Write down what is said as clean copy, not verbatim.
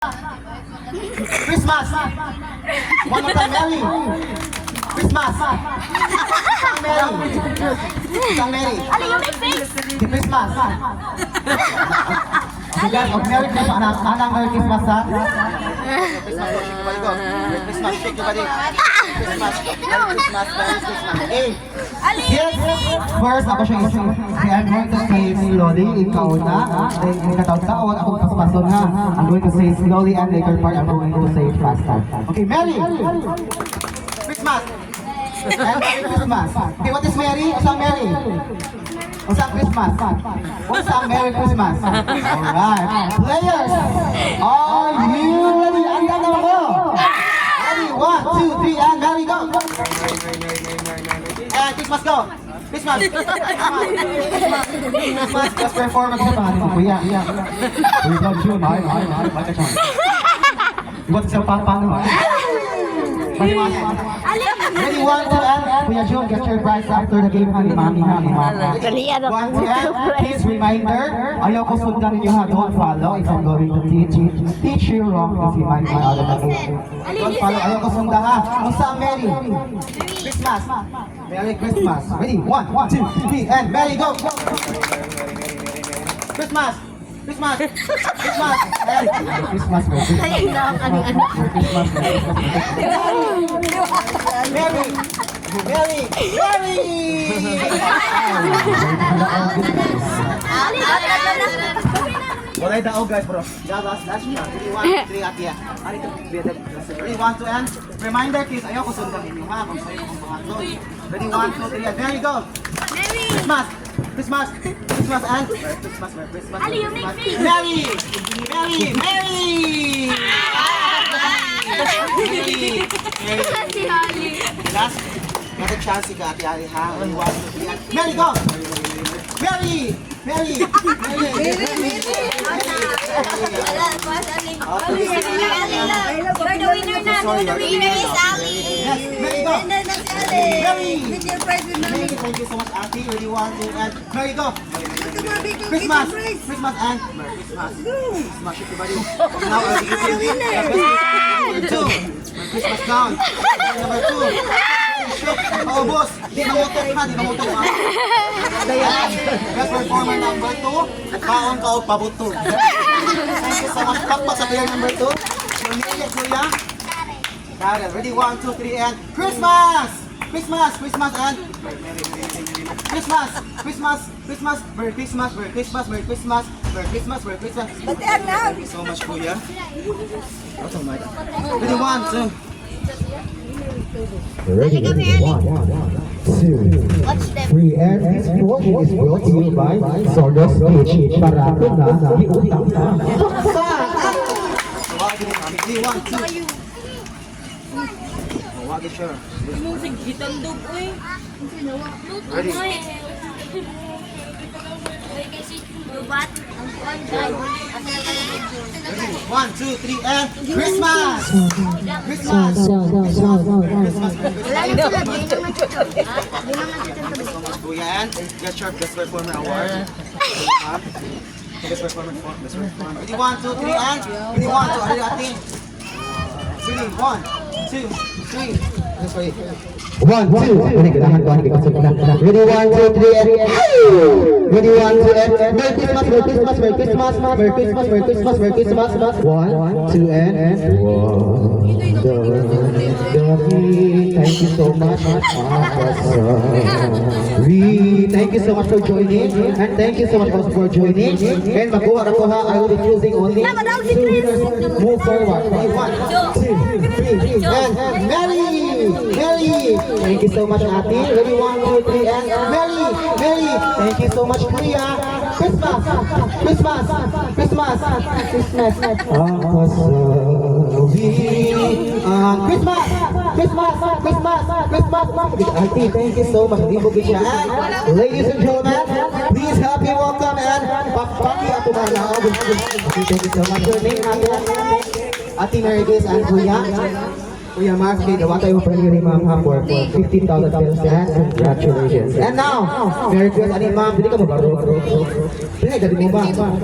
Christmas. One more time, Mary. Christmas. Isang Mary. Ali, you make face. Di Christmas. Sige, Merry Christmas, anak. Anang Merry Christmas, ha? Merry Christmas, shake your body. Christmas, Merry Christmas, Merry Christmas. Okay. Yes, first, ako siya isang. Kaya I'm going to say slowly, ikaw na. Then, kataon-taon, ako paspason ha. I'm going to say slowly and later part, I'm going to say faster. Okay, Merry! Christmas! And Merry Christmas. Okay, what is Merry? Isang Merry. Usang Christmas. Usang Merry Christmas. Alright. Players, are you ready? Anda na mo. Ready? 1, 2, 3, and Merry go. And Christmas go. Christmas. Christmas. Just performance sa pangalan ko. Yeah. We love you. Like a charm. What's your paano? Ready, 1, 2, and Kuya Jun, get your prize after the game, honey, mami, honey, mama. 1, 2, and please reminder, ayaw ko sundan ninyo ha, don't follow if I'm going to teach you wrong if you mind my other game. Don't follow, ayaw ko sundan ha. Musta ang Merry? Christmas. Merry Christmas. Ready? 1, 2, 3, and Merry go! Christmas. Christmas! Christmas! Christmas! Ayun na ang ano. Christmas! Merry! Merry! Merry! Walay daw guys bro. Last na. 3, 1, 3 at yan. Ano ito? 3, 1, 2 and reminder please, ayaw ko sundan ninyo ha kung sa'yo kung mga close. Ready, 1, 2, 3 and there you go! Christmas! Christmas! Christmas and Christmas! Christmas! Ali, you make face. Merry! Merry! Merry! Si Ali. Last, another chance si Ate Ali ha. Merry go! Merry! Merry! Merry! You're the winner na. The winner is Ali. Yes, Merry go! Merry! Merry! Thank you so much, Ate. Really want to and Merry go! Christmas! Christmas and Merry Christmas! Christmas everybody! Now I'll give you number 2. Christmas down. Number 2. Oh boss, di mamutok na, di mamutok ha. Best performer number 2. Kaon ka o pabuto. Thank you so much. Pakpak sa player number 2. Cornelia, Kuya. Karen, ready? 1, 2, 3 and Christmas! Christmas! Christmas and Christmas! Christmas! Christmas! Merry Christmas! Merry Christmas! Merry Christmas! Merry Christmas! Merry Christmas! Thank you so much, Kuya. What's on my ready? 1, 2. Ready? 1, 2, 3, and this portion is brought to you by Sordos Beach. Para po na iutang na. Ready? 1, 2. Wag it sure. Musig hitandog oy. Ready? Bubat ang konday. 1, 2, 3 and Christmas! Christmas! Christmas! Kuya and get your best performer award. Best performer. Ready? 1, 2, 3 and ready? 1, 2. Are you ating? Ready? 1, 2, 3. This way. 1, 2. Ini kailangan ko ready? 1, 2, 3, and ready? 1, 2, and Merry Christmas! Merry Christmas! Merry Christmas! Merry Christmas! Merry Christmas! Merry Christmas! 1, 2, and thank you so much. Thank you so much for joining, and thank you so much also for joining. And makuha na ko ha, I will be choosing only 2 winners. Move forward. 1, 2, 3, and Merry! Merry! Thank you so much, Ate. Ready? 1, 2, 3, and Merry! Merry! Thank you so much, Kuya. Christmas! Christmas! Christmas! Christmas! Christmas! Christmas! Christmas! Christmas! Ate, thank you so much. Ladies and gentlemen, please help me welcome and Paki Apo Marlao. Thank you so much. Your name, Ate Mary Grace and Kuya. Kuya Mark, gawa tayo pa rin ma'am for 15,000 pesos and congratulations. And now, Merry Christmas, Ma'am, hindi ka mabaro. Hindi, gabi mo ba?